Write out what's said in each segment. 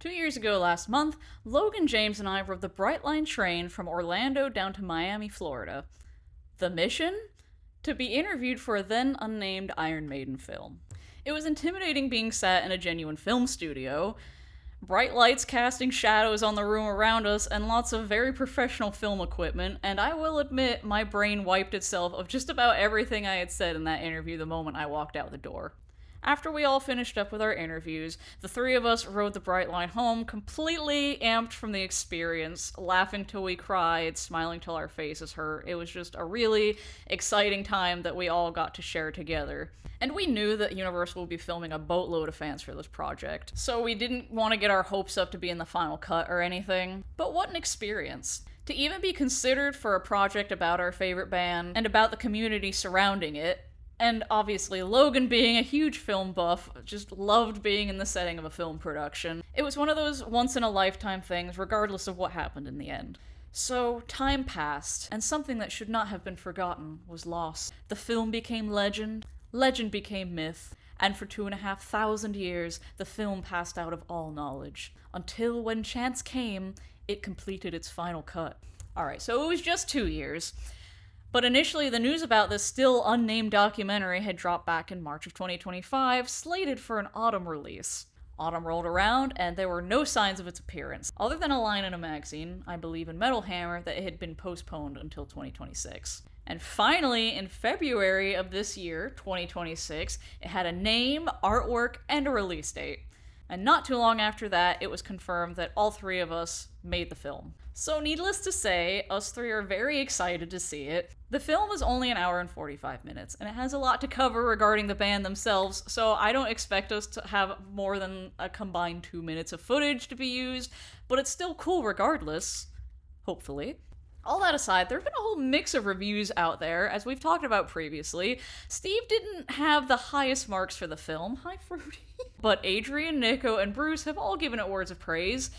2 years ago last month, Logan, James, and I rode the Brightline train from Orlando down to Miami, Florida. The mission? To be interviewed for a then unnamed Iron Maiden film. It was intimidating being sat in a genuine film studio, bright lights casting shadows on the room around us, and lots of very professional film equipment, and I will admit my brain wiped itself of just about everything I had said in that interview the moment I walked out the door. After we all finished up with our interviews, the three of us rode the Brightline home, completely amped from the experience, laughing till we cried, smiling till our faces hurt. It was just a really exciting time that we all got to share together. And we knew that Universal would be filming a boatload of fans for this project, so we didn't want to get our hopes up to be in the final cut or anything. But what an experience. To even be considered for a project about our favorite band, and about the community surrounding it, and obviously Logan, being a huge film buff, just loved being in the setting of a film production. It was one of those once-in-a-lifetime things, regardless of what happened in the end. So, time passed, and something that should not have been forgotten was lost. The film became legend, legend became myth, and for 2,500 years, the film passed out of all knowledge. Until when chance came, it completed its final cut. Alright, so it was just 2 years. But initially, the news about this still unnamed documentary had dropped back in March of 2025, slated for an autumn release. Autumn rolled around, and there were no signs of its appearance, other than a line in a magazine, I believe in Metal Hammer, that it had been postponed until 2026. And finally, in February of this year, 2026, it had a name, artwork, and a release date. And not too long after that, it was confirmed that all three of us made the film. So needless to say, us three are very excited to see it. The film is only an hour and 45 minutes, and it has a lot to cover regarding the band themselves, so I don't expect us to have more than a combined 2 minutes of footage to be used, but it's still cool regardless. Hopefully. All that aside, there have been a whole mix of reviews out there, as we've talked about previously. Steve didn't have the highest marks for the film. Hi, Fruity. But Adrian, Nico, and Bruce have all given it words of praise.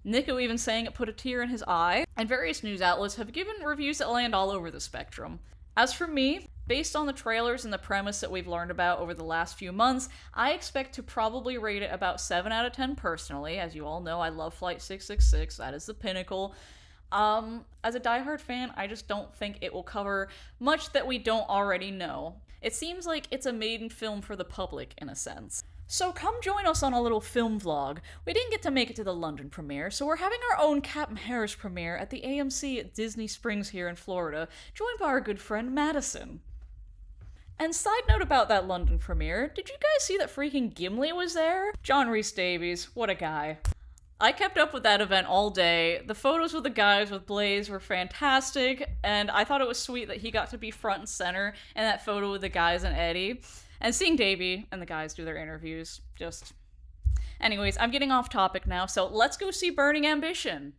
Nico even saying it put a tear in his eye, and various news outlets have given reviews that land all over the spectrum. As for me, based on the trailers and the premise that we've learned about over the last few months, I expect to probably rate it about 7 out of 10 personally. As you all know, I love Flight 666, that is the pinnacle. As a diehard fan, I just don't think it will cover much that we don't already know. It seems like it's a Maiden film for the public, in a sense. So come join us on a little film vlog. We didn't get to make it to the London premiere, so we're having our own Captain Harris premiere at the AMC at Disney Springs here in Florida, joined by our good friend Madison. And side note about that London premiere, did you guys see that freaking Gimli was there? John Rhys Davies, what a guy. I kept up with that event all day. The photos with the guys with Blaze were fantastic, and I thought it was sweet that he got to be front and center in that photo with the guys and Eddie. And seeing Davey and the guys do their interviews, just... Anyways, I'm getting off topic now, so let's go see Burning Ambition.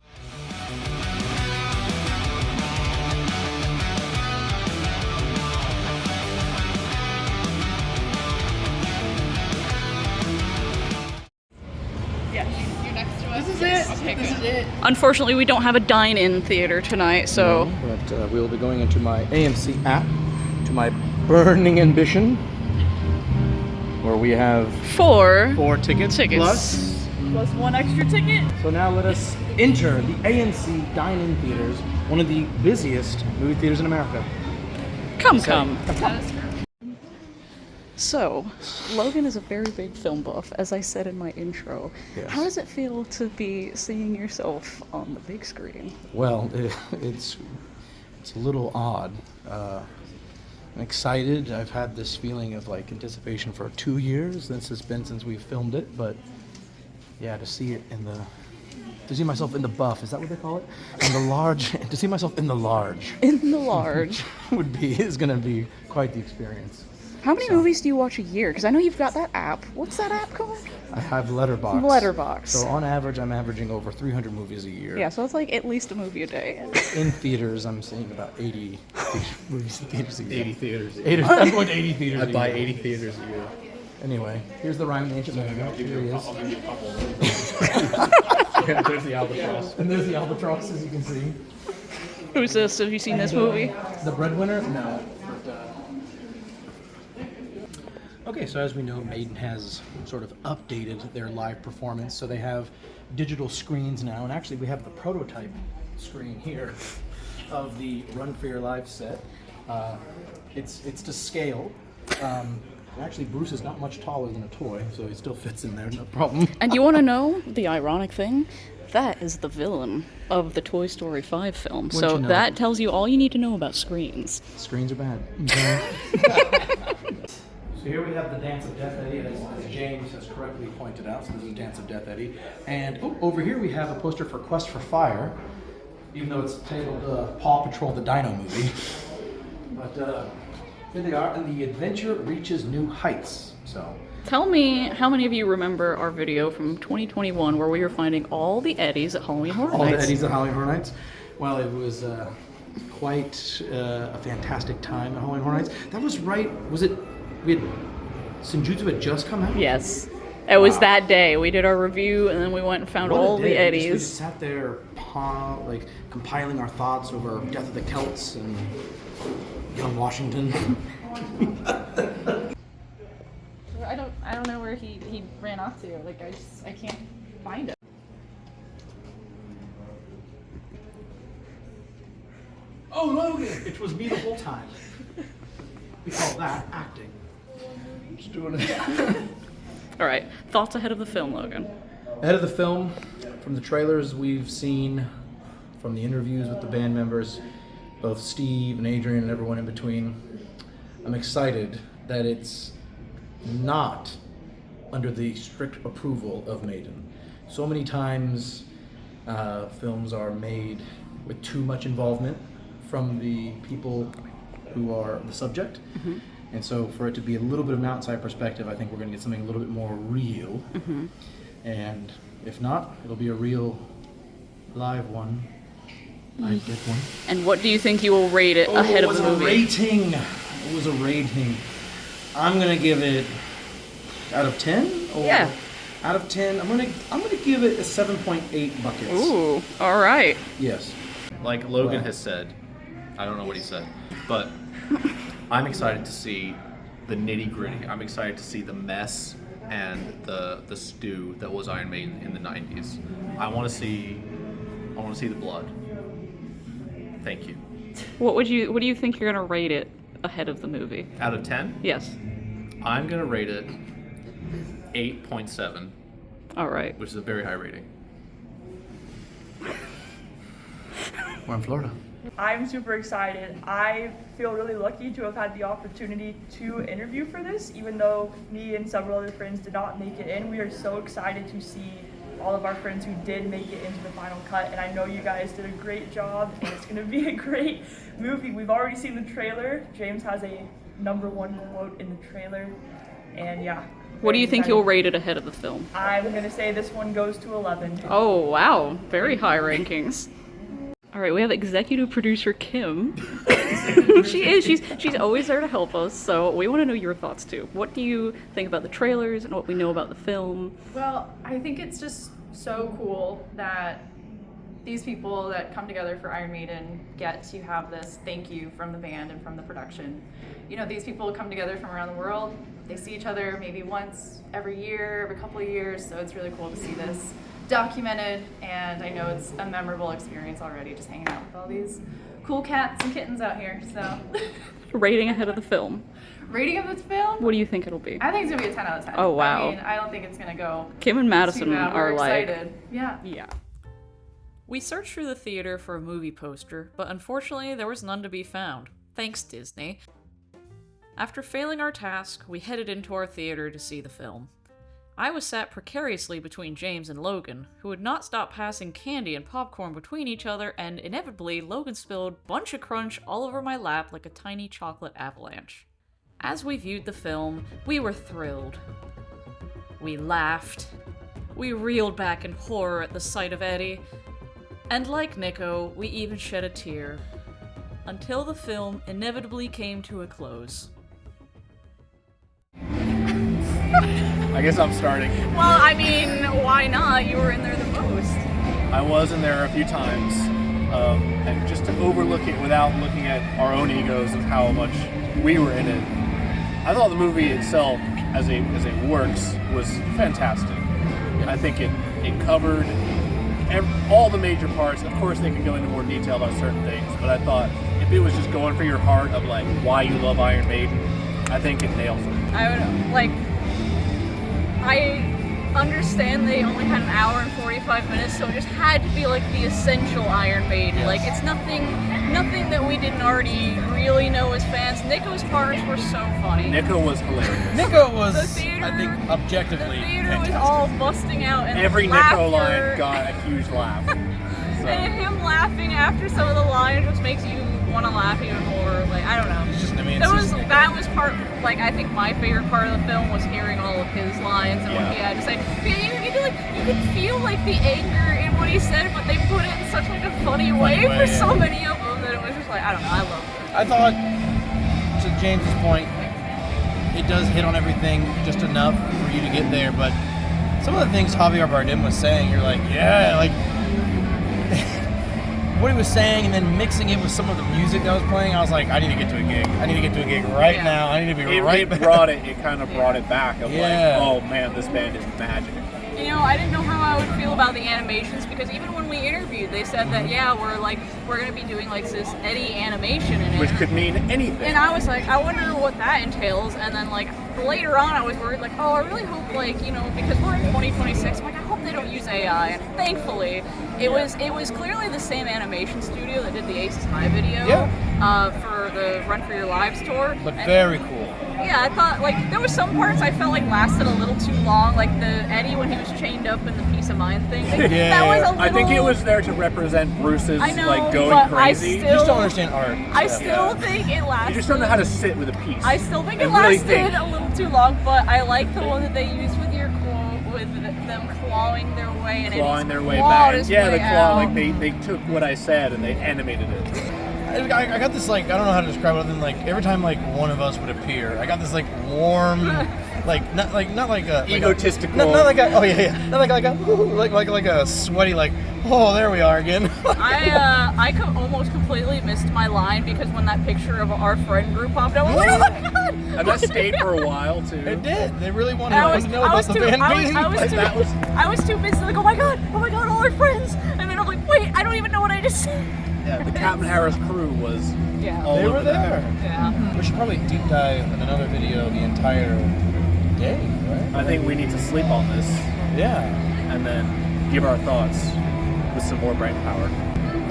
This is it. Unfortunately, we don't have a dine-in theater tonight, so... No, but we'll be going into my AMC app, to my Burning Ambition, where we have four tickets. Plus one extra ticket. So now let us enter the AMC dine-in theaters, one of the busiest movie theaters in America. Come. So, Logan is a very big film buff, as I said in my intro. Yes. How does it feel to be seeing yourself on the big screen? Well, it's a little odd. I'm excited. I've had this feeling of anticipation for 2 years since we've filmed it, but yeah, to see myself in the buff, is that what they call it? In the large, to see myself in the large. In the large. is gonna be quite the experience. How many movies do you watch a year? Because I know you've got that app. What's that app called? I have Letterboxd. Letterboxd. So on average, I'm averaging over 300 movies a year. Yeah, so it's like at least a movie a day. In theaters, I'm seeing about 80 movies in theaters a year. 80 theaters a year. I'm going to 80 theaters a I year. buy 80 theaters a year. Anyway, here's the Rhyme Nation. Here he is. Yeah, there's the albatross. And there's the albatross, as you can see. Who's this? Have you seen this movie? The breadwinner? No. Okay, so as we know, Maiden has sort of updated their live performance. So they have digital screens now, and actually we have the prototype screen here of the Run for Your Life set. It's to scale. Actually, Bruce is not much taller than a toy, so he still fits in there, no problem. And you want to know the ironic thing? That is the villain of the Toy Story 5 film. Wouldn't So you know? that tells you all you need to know about screens. Screens are bad. So here we have the Dance of Death Eddie, as James has correctly pointed out. So this is Dance of Death Eddie. And over here we have a poster for Quest for Fire, even though it's titled Paw Patrol the Dino Movie. But here they are, and the adventure reaches new heights. So Tell me how many of you remember our video from 2021 where we were finding all the Eddies at Halloween Horror Nights? all the Eddies at Halloween Horror Nights. Well, it was quite a fantastic time at Halloween Horror Nights. That was right. Was it? We had Senjutsu had just come out. Yes. It was that day. We did our review and then we went and found What a all day. the We Eddies. just sat there, compiling our thoughts over Death of the Celts and Young Washington. I don't know where he ran off to. Like I can't find him. Oh, Logan! It was me the whole time. We call that acting. Just doing it. All right. Thoughts ahead of the film, Logan. Ahead of the film, from the trailers we've seen, from the interviews with the band members, both Steve and Adrian and everyone in between, I'm excited that it's not under the strict approval of Maiden. So many times films are made with too much involvement from the people who are the subject. Mm-hmm. And so for it to be a little bit of an outside perspective, I think we're going to get something a little bit more real. Mm-hmm. And if not, it'll be a real live one. I did one. And what do you think you will rate it ahead of the movie? It was a rating. I'm gonna give it out of 10. Yeah. Out of 10, I'm gonna give it a 7.8 buckets. Ooh, all right. Yes. Like Logan has said, I don't know what he said, but I'm excited to see the nitty gritty. I'm excited to see the mess and the stew that was Iron Maiden in the 90s. I want to see the blood. Thank you. What do you think you're gonna rate it ahead of the movie? Out of 10, Yes. I'm gonna rate it 8.7, All right. which is a very high rating. We're in Florida. I'm super excited. I feel really lucky to have had the opportunity to interview for this, even though me and several other friends did not make it in. We are so excited to see all of our friends who did make it into the final cut, and I know you guys did a great job, and it's going to be a great movie. We've already seen the trailer. James has a #1 quote in the trailer, and yeah. What do you think you'll rate it ahead of the film? I'm going to say this one goes to 11. Oh, wow. Very high rankings. All right, we have executive producer Kim. She's always there to help us, so we want to know your thoughts too. What do you think about the trailers and what we know about the film? Well, I think it's just so cool that these people that come together for Iron Maiden get to have this thank you from the band and from the production. You know, these people come together from around the world. They see each other maybe once every year, every couple of years, so it's really cool to see this documented, and I know it's a memorable experience already just hanging out with all these cool cats and kittens out here. So Rating ahead of the film. rating of this film, What do you think it'll be? I think it's gonna be a 10 out of 10. Oh, wow. I mean, I don't think it's gonna go Kim and Madison too bad. are We're like, excited. Yeah. We searched through the theater for a movie poster, but unfortunately there was none to be found. Thanks, Disney. After failing our task, we headed into our theater to see the film. I was sat precariously between James and Logan, who would not stop passing candy and popcorn between each other, and inevitably Logan spilled Bunch of Crunch all over my lap like a tiny chocolate avalanche. As we viewed the film, we were thrilled. We laughed. We reeled back in horror at the sight of Eddie. And like Nico, we even shed a tear. Until the film inevitably came to a close. I guess I'm starting. Well, I mean, why not? You were in there the most. I was in there a few times, and just to overlook it without looking at our own egos of how much we were in it, I thought the movie itself, as it works, was fantastic. I think it covered all the major parts. Of course, they can go into more detail about certain things, but I thought if it was just going for your heart of like why you love Iron Maiden, I think it nails it. I understand they only had an hour and 45 minutes, so it just had to be like the essential Iron Maiden. Yes. Like it's nothing that we didn't already really know as fans. Nico's parts were so funny. Nico was hilarious. Nico was, The theater- I think, The objectively theater fantastic. was all busting out and Every laughter. Nico line got a huge laugh. And him laughing after some of the lines just makes you want to laugh even more. Like I don't know. It's just, I mean, That was part. Like I think my favorite part of the film was hearing all of his lines and what he had to say. You could feel like the anger in what he said, but they put it in such like a funny way for so many of them that it was just like I don't know. I love it. I thought, to James's point, it does hit on everything just enough for you to get there, but some of the things Javier Bardem was saying, you're like, yeah, like what he was saying, and then mixing it with some of the music that was playing, I was like, I need to get to a gig. I need to get to a gig right now. I need to be right back. It kind of brought it back of like, oh man, this band is magic. You know, I didn't know how I would feel about the animations because even when we interviewed, they said that we're gonna be doing like this Eddie animation in it, Which could mean anything. And I was like, I wonder what that entails. And then like later on, I was worried like, oh, I really hope like because we're in 2026, I'm like I hope they don't use AI. And thankfully, it was clearly the same animation studio that did the Aces High video for the Run for Your Lives tour. But very cool. Yeah, I thought like there were some parts I felt like lasted a little too long, like the Eddie when he was chained up in the Peace of Mind thing. That was a little. I think it was there to represent Bruce's I know, like going but crazy. You just don't understand art. I still think it lasted. You just don't know how to sit with a piece. I still think it and really lasted think. a little too long, but I like the one that they used with your quote with them clawing their way and Clawing their way clawed back. his Yeah, way the claw, out. like they took what I said and they animated it. I got this like, I don't know how to describe it other than like every time like one of us would appear, I got this like warm, not like a Egotistical. Not like a not like a sweaty like, oh, there we are again. I almost completely missed my line because when that picture of our friend group popped up, I was like, oh my god! And that stayed for a while too. It did. They really wanted And us to know about the band meeting. I was too busy like, oh my god, all our friends! And then I'm like, wait, I don't even know what I just said. Yeah, the Captain Harris crew was all They over were there. Yeah. We should probably deep dive in another video the entire day, right? I think we need to sleep on this Yeah. and then give our thoughts with some more brain power.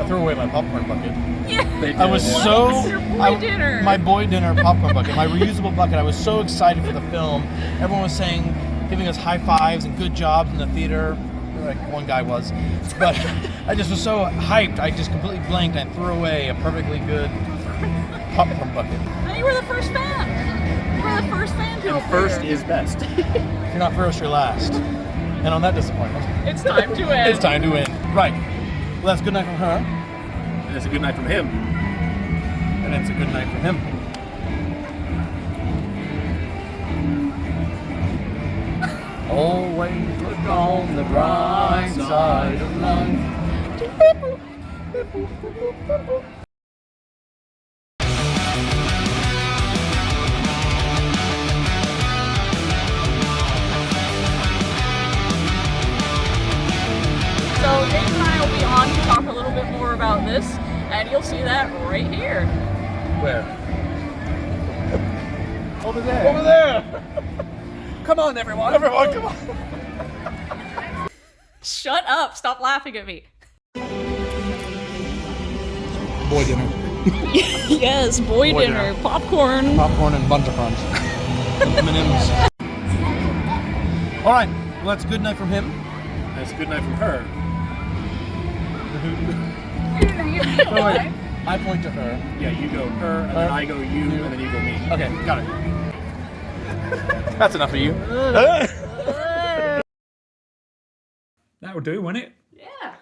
I threw away my popcorn bucket. Yeah. They I was did. so What's your boy dinner? My boy dinner popcorn bucket, my reusable bucket. I was so excited for the film. Everyone was saying, giving us high fives and good jobs in the theater. Like one guy was, but I just was so hyped. I just completely blanked and threw away a perfectly good popcorn bucket. And you were the first fan. You were the first fan to First appear. is best. If you're not first, you're last. And on that disappointment, It's time to end. it's time to end. Right. Well, that's good night from her, And it's a good night from him. and it's a good night from him. Always look on the bright side of life. So James and I will be on to talk a little bit more about this, and you'll see that right here. Where? Over there. Over there. Come on, everyone. Everyone, come on. Shut up! Stop laughing at me. Boy dinner. Yes, boy Boy dinner, dinner. popcorn. Popcorn and bunch of crunch. M&M's. All right. Well, that's good night from him. And it's a good night from her. Oh, wait. I point to her. Yeah, you go her, and then I go you, and then you go me. Okay, got it. That's enough of you. That'll do, won't it? Yeah.